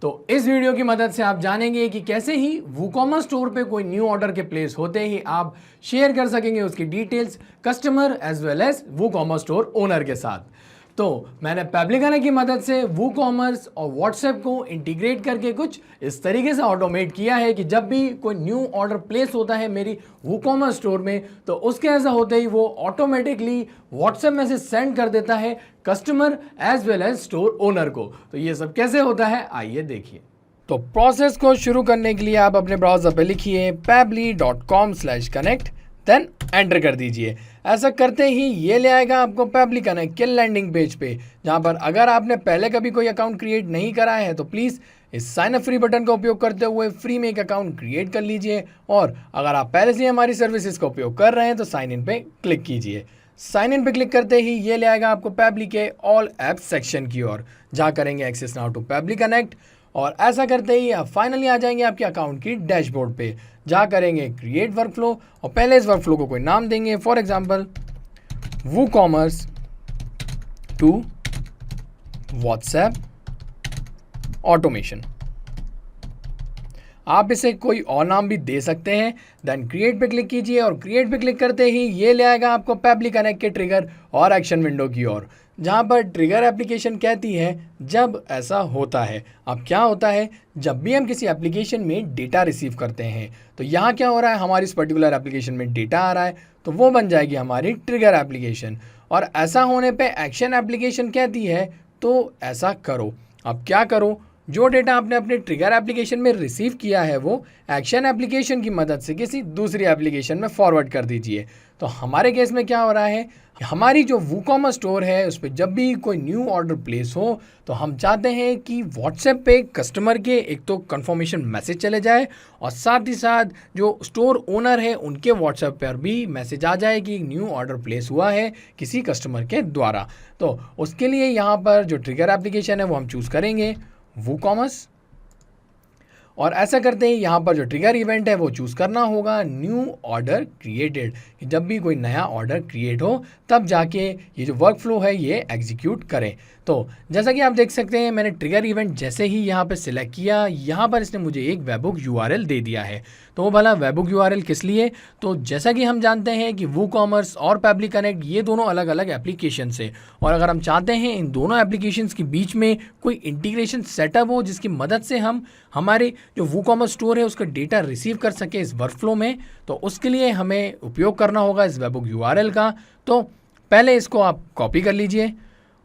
तो इस वीडियो की मदद से आप जानेंगे कि कैसे ही वूकॉमर्स स्टोर पे कोई न्यू ऑर्डर के प्लेस होते ही आप शेयर कर सकेंगे उसकी details customer as well as WooCommerce store owner के साथ। तो मैंने पेब्लिकाना की मदद से वूकॉमर्स और व्हाट्सएप को इंटीग्रेट करके कुछ इस तरीके से ऑटोमेट किया है कि जब भी कोई न्यू ऑर्डर प्लेस होता है मेरी वूकॉमर्स स्टोर में तो उसके ऐसा होते ही वो ऑटोमेटिकली व्हाट्सएप मैसेज सेंड कर देता है customer as well as store owner को। तो ये सब कैसे होता है आइए देखिए। तो प्रोसेस को शुरू करने के लिए आप अपने ब्राउजर पे लिखिए pabbly.com/connect देन एंटर कर दीजिए। ऐसा करते ही ये ले आएगा आपको पेबली कनेक्ट के लैंडिंग पेज पे, जहाँ पर अगर आपने पहले कभी कोई अकाउंट क्रिएट नहीं करा है तो प्लीज़ इस साइन अप फ्री बटन का उपयोग करते हुए फ्री में एक अकाउंट क्रिएट कर लीजिए। और अगर आप पहले से हमारी सर्विसेज का उपयोग कर रहे हैं तो साइन इन पे क्लिक कीजिए। साइन इन पे क्लिक करते ही ये ले आएगा आपको पेबली के ऑल ऐप सेक्शन की ओर, जहाँ करेंगे access now to Pabbly connect. और ऐसा करते ही आप फाइनली आ जाएंगे आपके अकाउंट की डैशबोर्ड पे, जहाँ करेंगे क्रिएट वर्कफ्लो और पहले इस वर्कफ्लो को कोई नाम देंगे, for example WooCommerce to WhatsApp automation. आप इसे कोई और नाम भी दे सकते हैं। देन क्रिएट पे क्लिक कीजिए और क्रिएट पे क्लिक करते ही ये ले आएगा आपको पेबली कनेक्ट के ट्रिगर और एक्शन विंडो की ओर, जहाँ पर ट्रिगर एप्लीकेशन कहती है जब ऐसा होता है। अब क्या होता है, जब भी हम किसी एप्लीकेशन में डेटा रिसीव करते हैं तो यहाँ क्या हो रहा है, हमारी इस पर्टिकुलर एप्लीकेशन में डेटा आ रहा है तो वो बन जाएगी हमारी ट्रिगर एप्लीकेशन। और ऐसा होने पे एक्शन एप्लीकेशन कहती है तो ऐसा करो। अब क्या करो, जो डेटा आपने अपने ट्रिगर एप्लीकेशन में रिसीव किया है वो एक्शन एप्लीकेशन की मदद से किसी दूसरी एप्लीकेशन में फॉरवर्ड कर दीजिए। तो हमारे केस में क्या हो रहा है, हमारी जो वूकॉमर्स स्टोर है उस पर जब भी कोई न्यू ऑर्डर प्लेस हो तो हम चाहते हैं कि व्हाट्सएप पे कस्टमर के एक तो कंफर्मेशन मैसेज चले जाए और साथ ही साथ जो स्टोर ओनर है उनके व्हाट्सएप पर भी मैसेज आ जाए कि न्यू ऑर्डर प्लेस हुआ है किसी कस्टमर के द्वारा। तो उसके लिए यहाँ पर जो ट्रिगर एप्लीकेशन है वो हम चूज़ करेंगे वूकॉमर्स। और ऐसा करते ही यहाँ पर जो ट्रिगर इवेंट है वो चूज़ करना होगा न्यू ऑर्डर क्रिएटेड। जब भी कोई नया ऑर्डर क्रिएट हो तब जाके ये जो वर्क फ्लो है ये एग्जीक्यूट करें। तो जैसा कि आप देख सकते हैं मैंने ट्रिगर इवेंट जैसे ही यहाँ पर सिलेक्ट किया, यहाँ पर इसने मुझे एक वेबहुक यूआरएल दे दिया है। तो वो भला वेबहुक यूआरएल किस लिए, तो जैसा कि हम जानते हैं कि वूकॉमर्स और पेबली कनेक्ट ये दोनों अलग अलग एप्लीकेशन है और अगर हम चाहते हैं इन दोनों एप्लीकेशंस के बीच में कोई इंटीग्रेशन सेटअप हो जिसकी मदद से हम हमारे जो वूकॉमर्स स्टोर है उसका डेटा रिसीव कर सके इस वर्कफ्लो में, तो उसके लिए हमें उपयोग करना होगा इस वेबहुक यूआरएल का। तो पहले इसको आप कॉपी कर लीजिए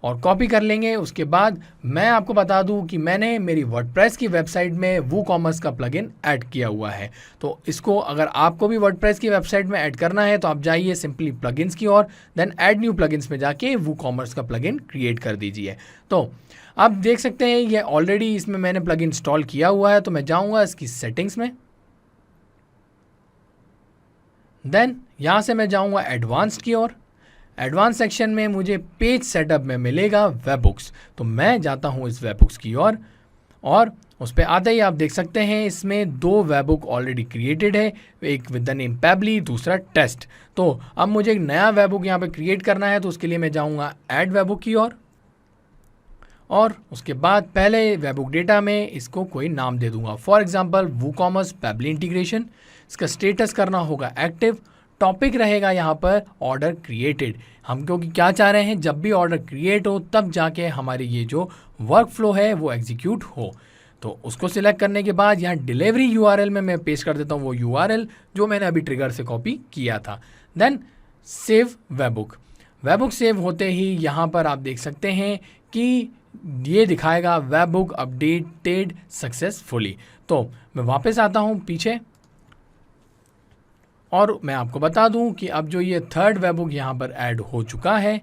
और कॉपी कर लेंगे। उसके बाद मैं आपको बता दूं कि मैंने मेरी वर्डप्रेस की वेबसाइट में वूकॉमर्स का प्लगइन ऐड किया हुआ है। तो इसको अगर आपको भी वर्डप्रेस की वेबसाइट में ऐड करना है तो आप जाइए सिंपली प्लगइन्स की ओर, देन ऐड न्यू प्लगइन्स में जाके वूकॉमर्स का प्लगइन क्रिएट कर दीजिए। तो आप देख सकते हैं ये ऑलरेडी इसमें मैंने प्लगइन इंस्टॉल किया हुआ है। तो मैं जाऊँगा इसकी सेटिंग्स में, देन यहाँ से मैं जाऊँगा एडवांस्ड की ओर। एडवांस सेक्शन में मुझे पेज सेटअप में मिलेगा वेबहुक्स, तो मैं जाता हूँ इस वेबहुक्स की ओर और उस पर आते ही आप देख सकते हैं इसमें दो वेबहुक ऑलरेडी क्रिएटेड है, एक विद द नेम पेबली, दूसरा टेस्ट। तो अब मुझे एक नया वेबहुक यहाँ पे क्रिएट करना है तो उसके लिए मैं जाऊँगा ऐड वेबहुक की ओर और उसके बाद पहले वेबहुक डेटा में इसको कोई नाम दे दूंगा, फॉर एग्जांपल वूकॉमर्स पेबली इंटीग्रेशन। इसका स्टेटस करना होगा एक्टिव, टॉपिक रहेगा यहाँ पर ऑर्डर क्रिएटेड। हम क्योंकि क्या चाह रहे हैं, जब भी ऑर्डर क्रिएट हो तब जाके हमारी ये जो वर्क फ्लो है वो एग्जीक्यूट हो। तो उसको सिलेक्ट करने के बाद यहाँ डिलीवरी यूआरएल में मैं पेस्ट कर देता हूँ वो यूआरएल जो मैंने अभी ट्रिगर से कॉपी किया था। Then save webhook. Webhook save होते ही यहाँ पर आप देख सकते हैं कि ये दिखाएगा वेबहुक अपडेटेड सक्सेसफुली। तो मैं वापस आता हूँ पीछे और मैं आपको बता दूं कि अब जो ये थर्ड वेबहुक यहाँ पर ऐड हो चुका है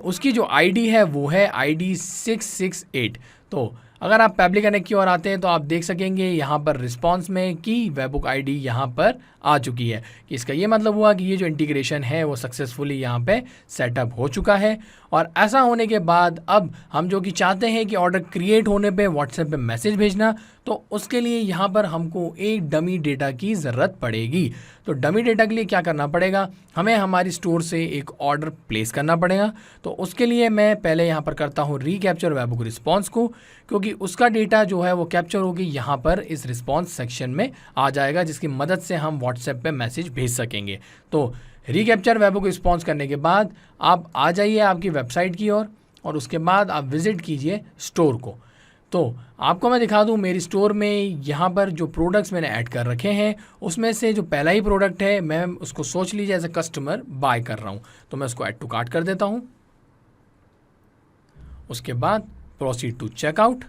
उसकी जो आईडी है वो है आईडी 668। तो अगर आप पेबली कनेक्ट की ओर आते हैं तो आप देख सकेंगे यहाँ पर रिस्पांस में कि वेबहुक आईडी यहाँ पर आ चुकी है। कि इसका ये मतलब हुआ कि ये जो इंटीग्रेशन है वो सक्सेसफुली यहाँ पे सेटअप हो चुका है। और ऐसा होने के बाद अब हम जो कि चाहते हैं कि ऑर्डर क्रिएट होने पे व्हाट्सएप पे मैसेज भेजना, तो उसके लिए यहाँ पर हमको एक डमी डेटा की ज़रूरत पड़ेगी। तो डमी डेटा के लिए क्या करना पड़ेगा, हमें हमारी स्टोर से एक ऑर्डर प्लेस करना पड़ेगा। तो उसके लिए मैं पहले यहाँ पर करता हूँ रीकैप्चर वेबहुक रिस्पॉन्स को, क्योंकि उसका डेटा जो है वो कैप्चर होगी यहाँ पर इस रिस्पॉन्स सेक्शन में आ जाएगा, जिसकी मदद से हम व्हाट्सएप पे मैसेज भेज सकेंगे। तो रीकैप्चर वेबहुक रिस्पॉन्स करने के बाद आप आ जाइए आपकी वेबसाइट की ओर और उसके बाद आप विजिट कीजिए स्टोर को। तो आपको मैं दिखा दूं मेरी स्टोर में यहाँ पर जो प्रोडक्ट्स मैंने ऐड कर रखे हैं उसमें से जो पहला ही प्रोडक्ट है मैं उसको सोच लीजिए एज ए कस्टमर बाय कर रहा हूँ, तो मैं उसको ऐड टू कार्ट कर देता हूँ। उसके बाद प्रोसीड टू चेकआउट।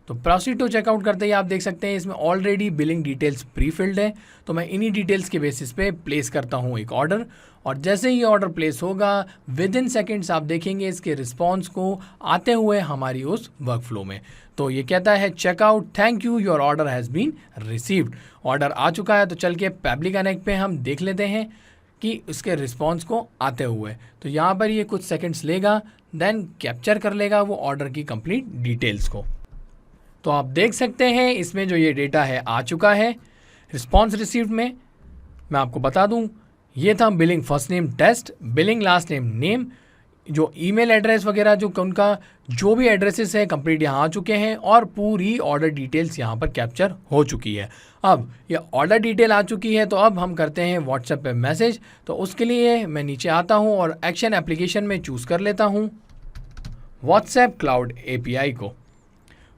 तो प्रोसीड टू चेकआउट करते ही आप देख सकते हैं इसमें already billing details pre filled है। तो मैं इन्हीं डिटेल्स के बेसिस पे प्लेस करता हूँ एक ऑर्डर, और जैसे ही ऑर्डर प्लेस होगा विद इन सेकेंड्स आप देखेंगे इसके रिस्पॉन्स को आते हुए हमारी उस वर्कफ्लो में। तो ये कहता है checkout, thank you, your order has been received. Order आ चुका है। तो चल के पैब्लिक कनेक्ट पे हम देख लेते हैं कि इसके रिस्पॉन्स को आते हुए। तो यहाँ पर ये कुछ सेकेंड्स लेगा, देन कैप्चर कर लेगा वो ऑर्डर की कंप्लीट डिटेल्स को। तो आप देख सकते हैं इसमें जो ये डेटा है आ चुका है रिस्पॉन्स रिसीव्ड में। मैं आपको बता दूं ये था billing first name test, billing last name name, जो ईमेल एड्रेस वगैरह जो उनका जो भी एड्रेसेस है कंप्लीट यहाँ आ चुके हैं और पूरी ऑर्डर डिटेल्स यहाँ पर कैप्चर हो चुकी है। अब ये ऑर्डर डिटेल आ चुकी है तो अब हम करते हैं व्हाट्सएप पे मैसेज। तो उसके लिए मैं नीचे आता हूँ और एक्शन एप्लीकेशन में चूज़ कर लेता हूँ व्हाट्सएप क्लाउड एपीआई को।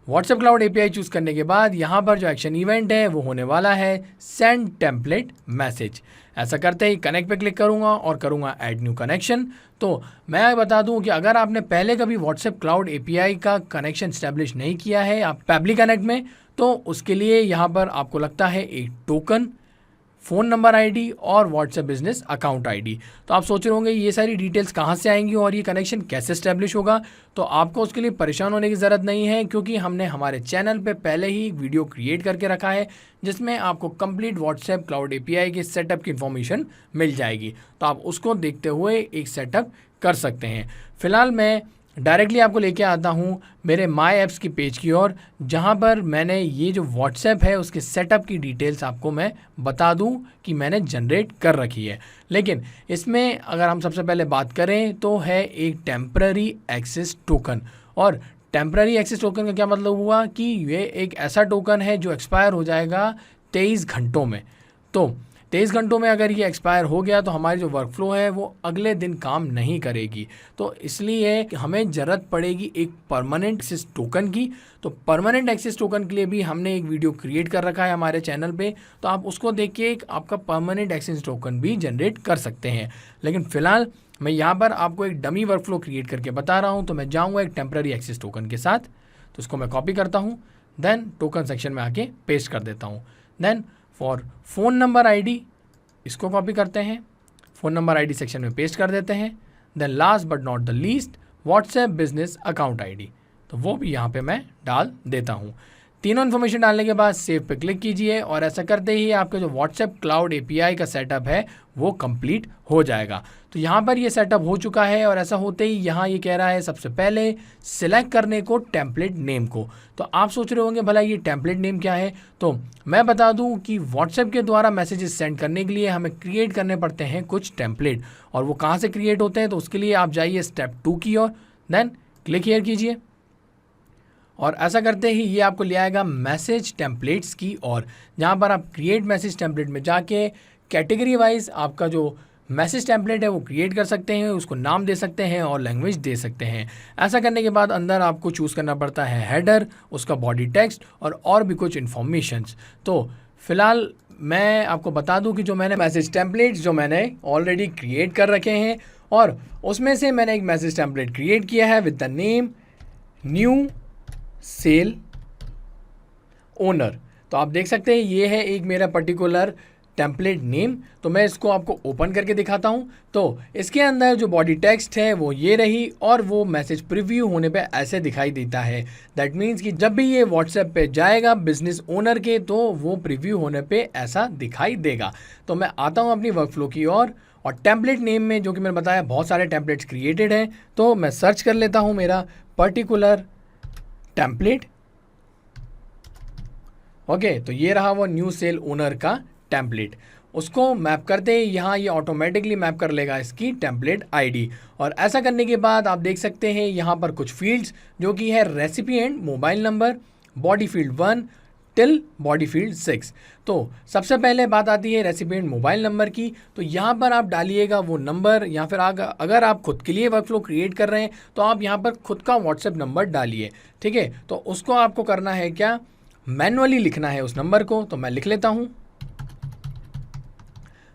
व्हाट्सएप क्लाउड एपीआई चूज़ करने के बाद यहाँ पर जो एक्शन इवेंट है वो होने वाला है सेंड टेम्पलेट मैसेज। ऐसा करते ही कनेक्ट पे क्लिक करूँगा और करूँगा ऐड न्यू कनेक्शन। तो मैं बता दूं कि अगर आपने पहले कभी व्हाट्सएप क्लाउड एपीआई का कनेक्शन स्टैब्लिश नहीं किया है आप पैब्लिक कनेक्ट में, तो उसके लिए यहाँ पर आपको लगता है एक टोकन, फ़ोन नंबर आईडी और व्हाट्सएप बिजनेस अकाउंट आईडी। तो आप सोच रहे होंगे ये सारी डिटेल्स कहाँ से आएंगी और ये कनेक्शन कैसे स्टैब्लिश होगा। तो आपको उसके लिए परेशान होने की ज़रूरत नहीं है, क्योंकि हमने हमारे चैनल पे पहले ही वीडियो क्रिएट करके रखा है जिसमें आपको कंप्लीट व्हाट्सएप क्लाउड एपीआई के सेटअप की इन्फॉर्मेशन मिल जाएगी। तो आप उसको देखते हुए एक सेटअप कर सकते हैं। फिलहाल मैं डायरेक्टली आपको लेके आता हूँ मेरे माई ऐप्स की पेज की ओर, जहाँ पर मैंने ये जो व्हाट्सएप है उसके सेटअप की डिटेल्स आपको मैं बता दूँ कि मैंने जनरेट कर रखी है। लेकिन इसमें अगर हम सबसे पहले बात करें तो है एक टेम्पररी एक्सेस टोकन। और टेम्पररी एक्सेस टोकन का क्या मतलब हुआ कि ये एक ऐसा टोकन है जो एक्सपायर हो जाएगा 23 घंटों में। तो 23 घंटों में अगर ये एक्सपायर हो गया तो हमारी जो वर्कफ्लो है वो अगले दिन काम नहीं करेगी। तो इसलिए हमें ज़रूरत पड़ेगी एक परमानेंट एक्सेस टोकन की। तो परमानेंट एक्सेस टोकन के लिए भी हमने एक वीडियो क्रिएट कर रखा है हमारे चैनल पे, तो आप उसको देख के आपका परमानेंट एक्सेस टोकन भी जनरेट कर सकते हैं। लेकिन फ़िलहाल मैं यहाँ पर आपको एक डमी वर्कफ्लो क्रिएट करके बता रहा हूँ। तो मैं जाऊँगा एक टेम्पररी एक्सेस टोकन के साथ, तो इसको मैं कॉपी करता हूँ, देन टोकन सेक्शन में आके पेस्ट कर देता हूँ। Then for phone number ID इसको कॉपी करते हैं, फ़ोन नंबर आईडी सेक्शन में पेस्ट कर देते हैं। Then last but not the least WhatsApp business account ID, तो वो भी यहाँ पे मैं डाल देता हूँ। तीनों इन्फॉर्मेशन डालने के बाद सेव पे क्लिक कीजिए और ऐसा करते ही आपका जो व्हाट्सएप क्लाउड एपीआई का सेटअप है वो कंप्लीट हो जाएगा। तो यहाँ पर ये सेटअप हो चुका है और ऐसा होते ही यहाँ ये कह रहा है सबसे पहले सिलेक्ट करने को टेम्पलेट नेम को। तो आप सोच रहे होंगे भला ये टेम्पलेट नेम क्या है। तो मैं बता दूँ कि व्हाट्सएप के द्वारा मैसेजेस सेंड करने के लिए हमें क्रिएट करने पड़ते हैं कुछ टेम्पलेट, और वो कहाँ से क्रिएट होते हैं। तो उसके लिए आप जाइए स्टेप 2 की ओर, देन क्लिक हियर कीजिए और ऐसा करते ही ये आपको ले आएगा मैसेज टेम्पलेट्स की ओर, जहाँ पर आप क्रिएट मैसेज टेम्पलेट में जाके कैटेगरी वाइज आपका जो मैसेज टेम्पलेट है वो क्रिएट कर सकते हैं, उसको नाम दे सकते हैं और लैंग्वेज दे सकते हैं। ऐसा करने के बाद अंदर आपको चूज़ करना पड़ता है हेडर, उसका बॉडी टेक्स्ट और भी कुछ इन्फॉर्मेशंस। तो फिलहाल मैं आपको बता दूं कि जो मैंने मैसेज टेम्पलेट्स जो मैंने ऑलरेडी क्रिएट कर रखे हैं, और उसमें से मैंने एक मैसेज टेम्पलेट क्रिएट किया है with the name new sale owner. तो आप देख सकते हैं ये है एक मेरा पर्टिकुलर टेम्पलेट नेम। तो मैं इसको आपको ओपन करके दिखाता हूँ। तो इसके अंदर जो बॉडी टेक्स्ट है वो ये रही, और वो मैसेज प्रीव्यू होने पे ऐसे दिखाई देता है। दैट मीन्स कि जब भी ये व्हाट्सएप पे जाएगा बिजनेस ओनर के, तो वो प्रीव्यू होने पे ऐसा दिखाई देगा। तो मैं आता हूँ अपनी वर्कफ्लो की ओर और टेम्पलेट नेम में जो कि मैंने बताया बहुत सारे टेम्पलेट्स क्रिएटेड हैं, तो मैं सर्च कर लेता हूँ मेरा पर्टिकुलर टेम्पलेट। ओके, तो ये रहा वो न्यू सेल ओनर का टेम्पलेट। उसको मैप करते ही यहाँ ये ऑटोमेटिकली मैप कर लेगा इसकी टेम्पलेट आईडी। और ऐसा करने के बाद आप देख सकते हैं यहाँ पर कुछ फील्ड्स जो कि है recipient mobile number, body field 1 till body field 6। तो सबसे पहले बात आती है रेसिपिएंट मोबाइल नंबर की। तो यहाँ पर आप डालिएगा वो नंबर, या फिर अगर आप खुद के लिए वर्कफ्लो क्रिएट कर रहे हैं तो आप यहाँ पर खुद का व्हाट्सएप नंबर डालिए। ठीक है, तो उसको आपको करना है क्या, मैनुअली लिखना है उस नंबर को। तो मैं लिख लेता हूँ।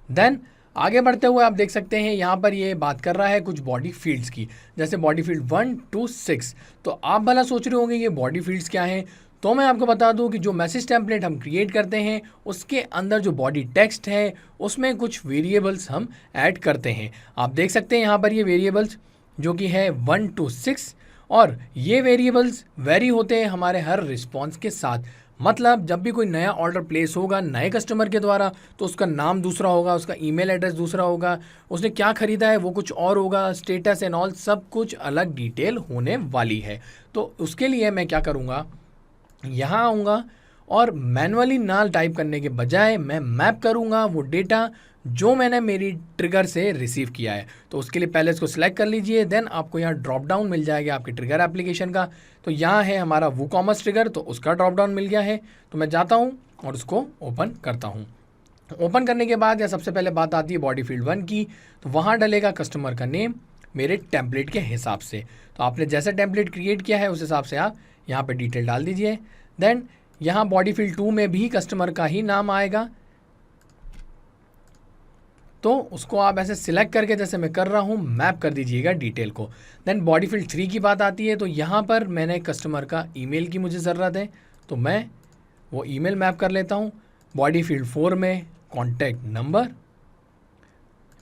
देन आगे बढ़ते हुए आप देख सकते हैं यहाँ पर ये बात कर रहा है कुछ बॉडी फील्ड्स की, जैसे बॉडी फील्ड 1 to 6। तो आप भला सोच रहे होंगे ये बॉडी फील्ड्स क्या हैं, तो मैं आपको बता दूं कि जो मैसेज टेम्पलेट हम क्रिएट करते हैं उसके अंदर जो बॉडी टेक्स्ट है उसमें कुछ वेरिएबल्स हम ऐड करते हैं। आप देख सकते हैं यहाँ पर ये वेरिएबल्स जो कि है 1 to 6, और ये वेरिएबल्स वेरी होते हैं हमारे हर रिस्पॉन्स के साथ। मतलब जब भी कोई नया ऑर्डर प्लेस होगा नए कस्टमर के द्वारा तो उसका नाम दूसरा होगा, उसका ईमेल एड्रेस दूसरा होगा, उसने क्या खरीदा है वो कुछ और होगा, स्टेटस एंड ऑल सब कुछ अलग डिटेल होने वाली है। तो उसके लिए मैं क्या करूँगा, यहाँ आऊँगा और मैनुअली नाल टाइप करने के बजाय मैं मैप करूँगा वो डेटा जो मैंने मेरी ट्रिगर से रिसीव किया है। तो उसके लिए पहले इसको सिलेक्ट कर लीजिए, देन आपको यहाँ ड्रॉप डाउन मिल जाएगा आपके ट्रिगर एप्लीकेशन का। तो यहाँ है हमारा वूकॉमर्स ट्रिगर, तो उसका ड्रॉप डाउन मिल गया है। तो मैं जाता हूँ और उसको ओपन करता हूँ। ओपन करने के बाद या सबसे पहले बात आती है बॉडी फील्ड 1 की, तो वहाँ डलेगा कस्टमर का नेम मेरे टेम्पलेट के हिसाब से। तो आपने जैसा टेम्पलेट क्रिएट किया है उस हिसाब से आप यहाँ पर डिटेल डाल दीजिए। देन यहाँ बॉडी फील्ड 2 में भी कस्टमर का ही नाम आएगा, तो उसको आप ऐसे सिलेक्ट करके जैसे मैं कर रहा हूँ मैप कर दीजिएगा डिटेल को। देन बॉडी फील्ड 3 की बात आती है, तो यहाँ पर मैंने कस्टमर का ईमेल की मुझे ज़रूरत है, तो मैं वो ईमेल मैप कर लेता हूँ। बॉडी फील्ड 4 में कॉन्टैक्ट नंबर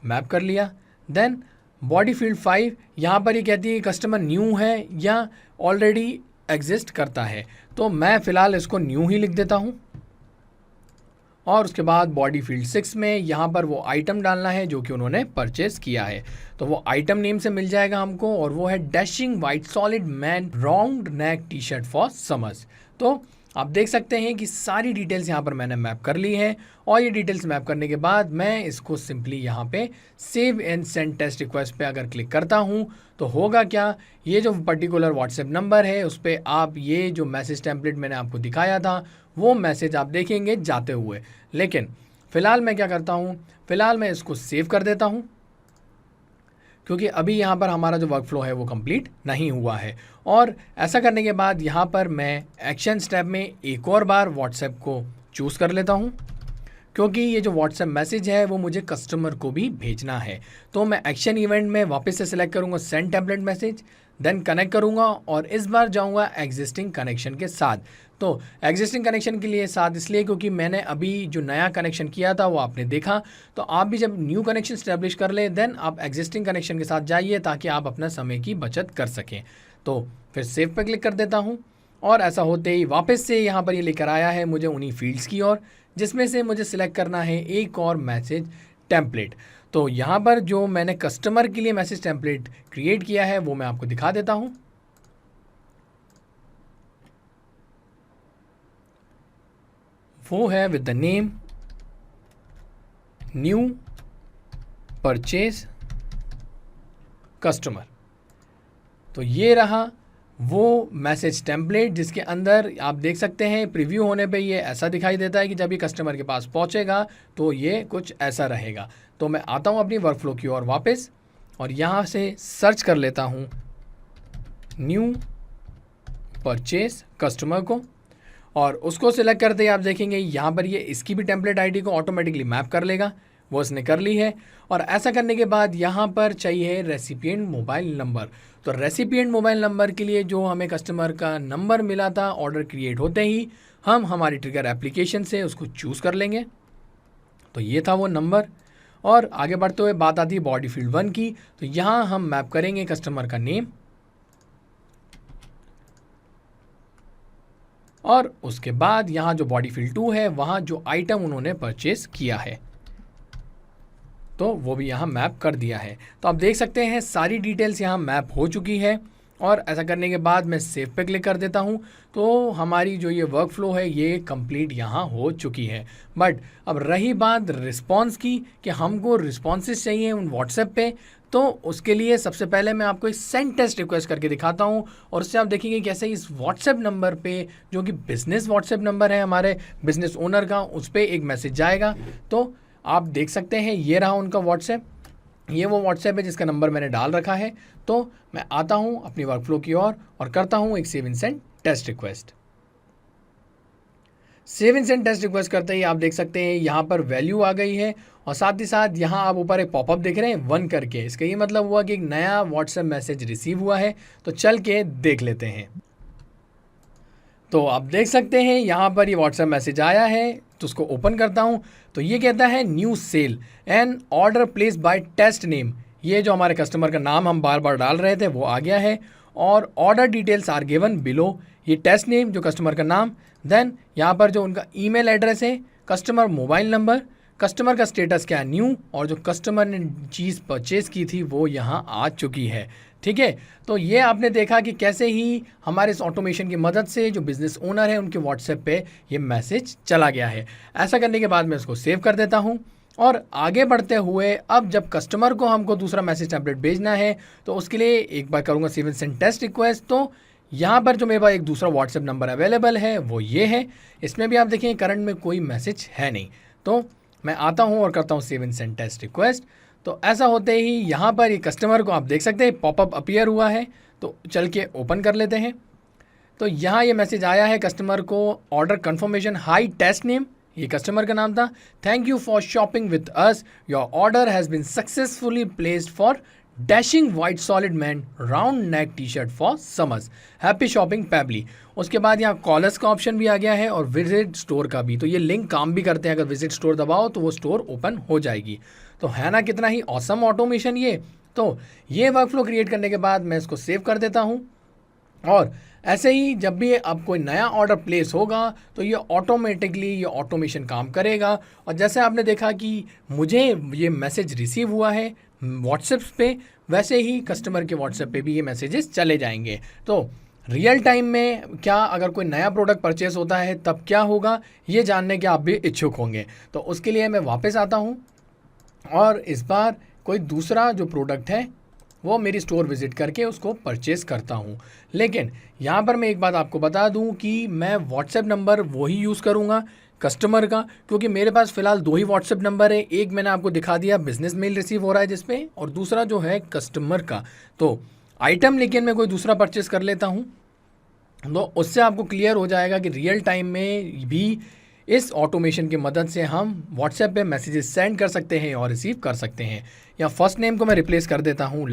मैप कर लिया। देन बॉडी फील्ड 5 यहाँ पर ये कहती है कस्टमर न्यू है या ऑलरेडी एग्जिस्ट करता है, तो मैं फ़िलहाल इसको न्यू ही लिख देता हूँ। और उसके बाद बॉडी फील्ड 6 में यहाँ पर वो आइटम डालना है जो कि उन्होंने परचेस किया है, तो वो आइटम नेम से मिल जाएगा हमको, और वो है dashing white solid man round neck T shirt for summers. तो आप देख सकते हैं कि सारी डिटेल्स यहाँ पर मैंने मैप कर ली है। और ये डिटेल्स मैप करने के बाद मैं इसको सिंपली यहाँ पे save and send test request पे अगर क्लिक करता हूँ तो होगा क्या, ये जो पर्टिकुलर व्हाट्सएप नंबर है उस पर आप ये जो मैसेज टेम्पलेट मैंने आपको दिखाया था वो मैसेज आप देखेंगे जाते हुए। लेकिन फ़िलहाल मैं क्या करता हूँ, फ़िलहाल मैं इसको सेव कर देता हूँ, क्योंकि अभी यहाँ पर हमारा जो वर्कफ्लो है वो कंप्लीट नहीं हुआ है। और ऐसा करने के बाद यहाँ पर मैं एक्शन स्टेप में एक और बार व्हाट्सएप को चूज़ कर लेता हूँ, क्योंकि ये जो व्हाट्सएप मैसेज है वो मुझे कस्टमर को भी भेजना है। तो मैं एक्शन इवेंट में वापस से सिलेक्ट करूँगा send template message, then connect करूँगा और इस बार जाऊँगा एग्जिस्टिंग कनेक्शन के साथ। तो एग्जिस्टिंग कनेक्शन के लिए साथ इसलिए क्योंकि मैंने अभी जो नया कनेक्शन किया था वो आपने देखा, तो आप भी जब न्यू कनेक्शन स्टैब्लिश कर लें देन आप एग्जिस्टिंग कनेक्शन के साथ जाइए ताकि आप अपना समय की बचत कर सकें। तो फिर सेव पर क्लिक कर देता हूँ, और ऐसा होते ही वापस से यहाँ पर ये लेकर आया है मुझे उन्हीं फील्ड्स की ओर, जिसमें से मुझे सिलेक्ट करना है एक और मैसेज टेम्पलेट। तो यहाँ पर जो मैंने कस्टमर के लिए मैसेज टेम्पलेट क्रिएट किया है वो मैं आपको दिखा देता हूँ। वो है with the name new purchase customer. तो ये रहा वो मैसेज टेम्पलेट जिसके अंदर आप देख सकते हैं प्रीव्यू होने पे ये ऐसा दिखाई देता है कि जब ये कस्टमर के पास पहुंचेगा तो ये कुछ ऐसा रहेगा। तो मैं आता हूं अपनी वर्कफ्लो की ओर वापस, और यहाँ से सर्च कर लेता हूं न्यू परचेज कस्टमर को, और उसको सिलेक्ट करते ही आप देखेंगे यहाँ पर ये इसकी भी टेम्पलेट आईडी को ऑटोमेटिकली मैप कर लेगा, वो उसने कर ली है। और ऐसा करने के बाद यहाँ पर चाहिए रेसिपिएंट मोबाइल नंबर। तो रेसिपिएंट मोबाइल नंबर के लिए जो हमें कस्टमर का नंबर मिला था ऑर्डर क्रिएट होते ही हम हमारी ट्रिगर एप्लीकेशन से उसको चूज़ कर लेंगे। तो ये था वो नंबर। और आगे बढ़ते हुए बात आती है बॉडी फील्ड 1 की, तो यहाँ हम मैप करेंगे कस्टमर का नेम, और उसके बाद यहाँ जो बॉडी फील्ड 2 है वहाँ जो आइटम उन्होंने परचेस किया है। तो वो भी यहाँ मैप कर दिया है। तो आप देख सकते हैं सारी डिटेल्स यहाँ मैप हो चुकी है। और ऐसा करने के बाद मैं सेव पे क्लिक कर देता हूँ, तो हमारी जो ये वर्क फ्लो है ये कंप्लीट यहाँ हो चुकी है। बट अब रही बात रिस्पॉन्स की कि हमको रिस्पॉन्सेस चाहिए उन व्हाट्सएप पे, तो उसके लिए सबसे पहले मैं आपको एक सेंड टेस्ट रिक्वेस्ट करके दिखाता हूँ और उससे आप देखेंगे कैसे इस व्हाट्सएप नंबर पे, जो कि बिजनेस व्हाट्सएप नंबर है हमारे बिजनेस ओनर का, उस पर एक मैसेज जाएगा। तो आप देख सकते हैं ये रहा उनका व्हाट्सएप, ये वो व्हाट्सएप है जिसका नंबर मैंने डाल रखा है। तो मैं आता हूँ अपनी वर्कफ्लो की ओर और करता हूँ एक save and send test request. Save and send test request करते ही आप देख सकते हैं यहाँ पर वैल्यू आ गई है और साथ ही साथ यहाँ आप ऊपर एक पॉपअप देख रहे हैं 1 करके। इसका ये मतलब हुआ कि एक नया व्हाट्सएप मैसेज रिसीव हुआ है। तो चल के देख लेते हैं। तो आप देख सकते हैं यहाँ पर ये व्हाट्सएप मैसेज आया है, तो उसको ओपन करता हूँ। तो ये कहता है new sale and order place by test name. ये जो हमारे कस्टमर का नाम हम बार बार डाल रहे थे वो आ गया है। और order details are given below, ये टेस्ट नेम जो कस्टमर का नाम, देन यहाँ पर जो उनका ईमेल एड्रेस है, कस्टमर मोबाइल नंबर, कस्टमर का स्टेटस क्या है न्यू, और जो कस्टमर ने चीज़ परचेज़ की थी वो यहाँ आ चुकी है। ठीक है, तो ये आपने देखा कि कैसे ही हमारे इस ऑटोमेशन की मदद से जो बिज़नेस ओनर है उनके व्हाट्सएप पे ये मैसेज चला गया है। ऐसा करने के बाद मैं इसको सेव कर देता हूँ और आगे बढ़ते हुए अब जब कस्टमर को हमको दूसरा मैसेज टेम्पलेट भेजना है तो उसके लिए एक बार करूँगा save and send test request. तो यहाँ पर जो मेरे पास एक दूसरा व्हाट्सएप नंबर अवेलेबल है वो ये है। इसमें भी आप देखेंगे करंट में कोई मैसेज है नहीं। तो मैं आता हूँ और करता हूँ save and send test request. तो ऐसा होते ही यहाँ पर ये कस्टमर को आप देख सकते हैं पॉपअप अपीयर हुआ है। तो चल के ओपन कर लेते हैं। तो यहाँ ये मैसेज आया है कस्टमर को, order confirmation hi test name, ये कस्टमर का नाम था, thank you for shopping with us, your order has been successfully placed for dashing white solid man round neck T shirt for summers, happy shopping Pabbly. उसके बाद यहाँ callers का option भी आ गया है और विजिट स्टोर का भी। तो ये लिंक काम भी करते हैं, अगर विजिट स्टोर दबाओ तो वो स्टोर ओपन हो जाएगी। तो है ना कितना ही ऑसम ऑटोमेशन ये। तो ये वर्कफ्लो क्रिएट करने के बाद मैं इसको सेव कर देता हूँ और ऐसे ही जब भी अब कोई नया ऑर्डर प्लेस होगा तो ये ऑटोमेटिकली ये ऑटोमेशन काम करेगा। और जैसे आपने देखा कि मुझे ये मैसेज रिसीव हुआ है व्हाट्सएप पे, वैसे ही कस्टमर के व्हाट्सएप पे भी ये मैसेजेस चले जाएंगे। तो रियल टाइम में क्या अगर कोई नया प्रोडक्ट परचेस होता है तब क्या होगा, ये जानने के आप भी इच्छुक होंगे। तो उसके लिए मैं वापस आता हूँ और इस बार कोई दूसरा जो प्रोडक्ट है वो मेरी स्टोर विजिट करके उसको परचेस करता हूँ। लेकिन यहाँ पर मैं एक बात आपको बता दूँ कि मैं व्हाट्सएप नंबर वही यूज़ करूँगा कस्टमर का, क्योंकि मेरे पास फ़िलहाल 2 ही व्हाट्सएप नंबर है। एक मैंने आपको दिखा दिया बिजनेस मेल रिसीव हो रहा है जिसपे, और दूसरा जो है कस्टमर का। तो आइटम लेकिन मैं कोई दूसरा परचेस कर लेता हूँ, तो उससे आपको क्लियर हो जाएगा कि रियल टाइम में भी इस ऑटोमेशन की मदद से हम व्हाट्सएप पे मैसेजेस सेंड कर सकते हैं और रिसीव कर सकते हैं। या फर्स्ट नेम को मैं रिप्लेस कर देता हूँ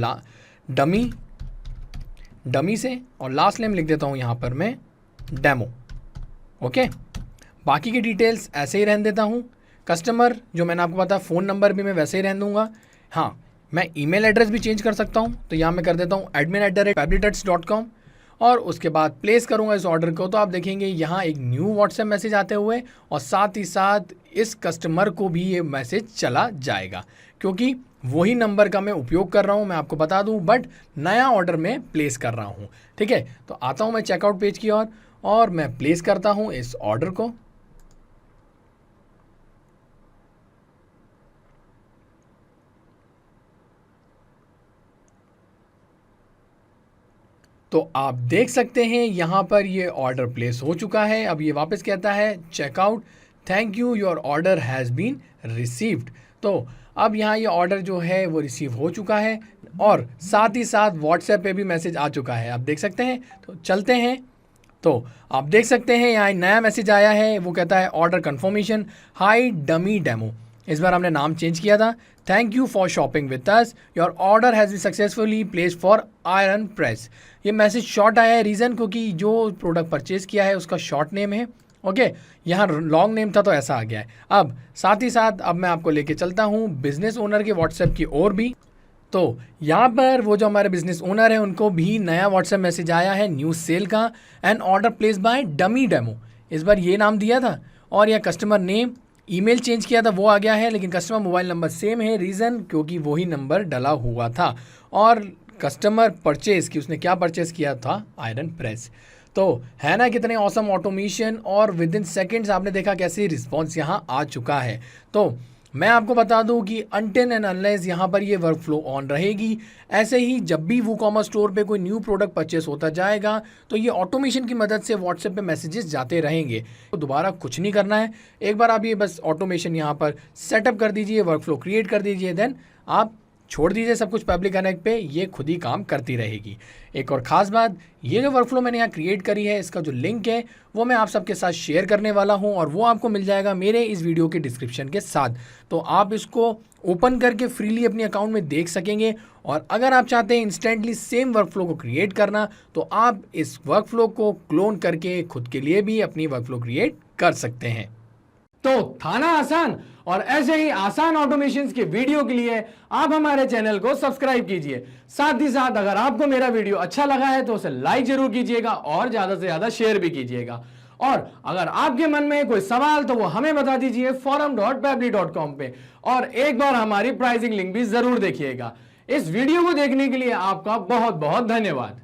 डमी से, और लास्ट नेम लिख देता हूँ यहाँ पर मैं डेमो। ओके, बाकी की डिटेल्स ऐसे ही रहने देता हूँ। कस्टमर जो मैंने आपको बताया फ़ोन नंबर भी मैं वैसे ही रहने दूँगा। हाँ, मैं ईमेल एड्रेस भी चेंज कर सकता हूँ। तो यहाँ मैं कर देता हूँ admin@pablituts.com और उसके बाद प्लेस करूँगा इस ऑर्डर को। तो आप देखेंगे यहाँ एक न्यू व्हाट्सएप मैसेज आते हुए और साथ ही साथ इस कस्टमर को भी ये मैसेज चला जाएगा, क्योंकि वही नंबर का मैं उपयोग कर रहा हूँ, मैं आपको बता दूँ, बट नया ऑर्डर में प्लेस कर रहा हूँ। ठीक है, तो आता हूँ मैं चेकआउट पेज की ओर और मैं प्लेस करता हूँ इस ऑर्डर को। तो आप देख सकते हैं यहाँ पर ये ऑर्डर प्लेस हो चुका है। अब ये वापस कहता है checkout, thank you, your order has been received. तो अब यहाँ ये ऑर्डर जो है वो रिसीव हो चुका है और साथ ही साथ व्हाट्सएप पे भी मैसेज आ चुका है, आप देख सकते हैं। तो चलते हैं, तो आप देख सकते हैं यहाँ नया मैसेज आया है, वो कहता है order confirmation hi dummy demo. इस बार हमने नाम चेंज किया था, thank you for shopping with us, your order has been successfully placed for iron press. ये मैसेज शॉर्ट आया है, रीज़न क्योंकि जो प्रोडक्ट परचेज़ किया है उसका शॉर्ट नेम है। ओके, यहाँ लॉन्ग नेम था तो ऐसा आ गया है। अब साथ ही साथ अब मैं आपको लेके चलता हूँ बिजनेस ओनर के व्हाट्सएप की ओर भी। तो यहाँ पर वो जो हमारे बिजनेस ओनर है उनको भी नया व्हाट्सएप मैसेज आया है न्यू सेल का, and order place bye dummy demo. इस बार ये नाम दिया था और यह कस्टमर नेम, ईमेल चेंज किया था वो आ गया है, लेकिन कस्टमर मोबाइल नंबर सेम है। रीज़न क्योंकि वही नंबर डला हुआ था। और कस्टमर परचेज की उसने क्या परचेज किया था, आयरन प्रेस। तो है ना कितने ऑसम ऑटोमेशन, और विद इन सेकेंड्स आपने देखा कैसे रिस्पॉन्स यहाँ आ चुका है। तो मैं आपको बता दूं कि अनटिल एंड अनलेस यहाँ पर ये वर्क फ्लो ऑन रहेगी। ऐसे ही जब भी वूकॉमर्स स्टोर पे कोई न्यू प्रोडक्ट परचेस होता जाएगा तो ये ऑटोमेशन की मदद से व्हाट्सएप पे मैसेजेस जाते रहेंगे। तो दोबारा कुछ नहीं करना है, एक बार आप ये बस ऑटोमेशन यहाँ पर सेटअप कर दीजिए, वर्क फ्लो क्रिएट कर दीजिए, देन आप छोड़ दीजिए सब कुछ पब्लिक कनेक्ट पे, ये खुद ही काम करती रहेगी। एक और ख़ास बात, ये जो वर्कफ्लो मैंने यहाँ क्रिएट करी है, इसका जो लिंक है वो मैं आप सबके साथ शेयर करने वाला हूँ, और वो आपको मिल जाएगा मेरे इस वीडियो के डिस्क्रिप्शन के साथ। तो आप इसको ओपन करके फ्रीली अपने अकाउंट में देख सकेंगे। और अगर आप चाहते हैं इंस्टेंटली सेम वर्कफ्लो को क्रिएट करना, तो आप इस वर्कफ्लो को क्लोन करके खुद के लिए भी अपनी वर्कफ्लो क्रिएट कर सकते हैं। तो था ना आसान। और ऐसे ही आसान ऑटोमेशंस के वीडियो के लिए आप हमारे चैनल को सब्सक्राइब कीजिए। साथ ही साथ अगर आपको मेरा वीडियो अच्छा लगा है तो उसे लाइक जरूर कीजिएगा और ज्यादा से ज्यादा शेयर भी कीजिएगा। और अगर आपके मन में कोई सवाल तो वो हमें बता दीजिए forum.pabbly.com पे, और एक बार हमारी प्राइसिंग लिंक भी जरूर देखिएगा। इस वीडियो को देखने के लिए आपका बहुत बहुत धन्यवाद।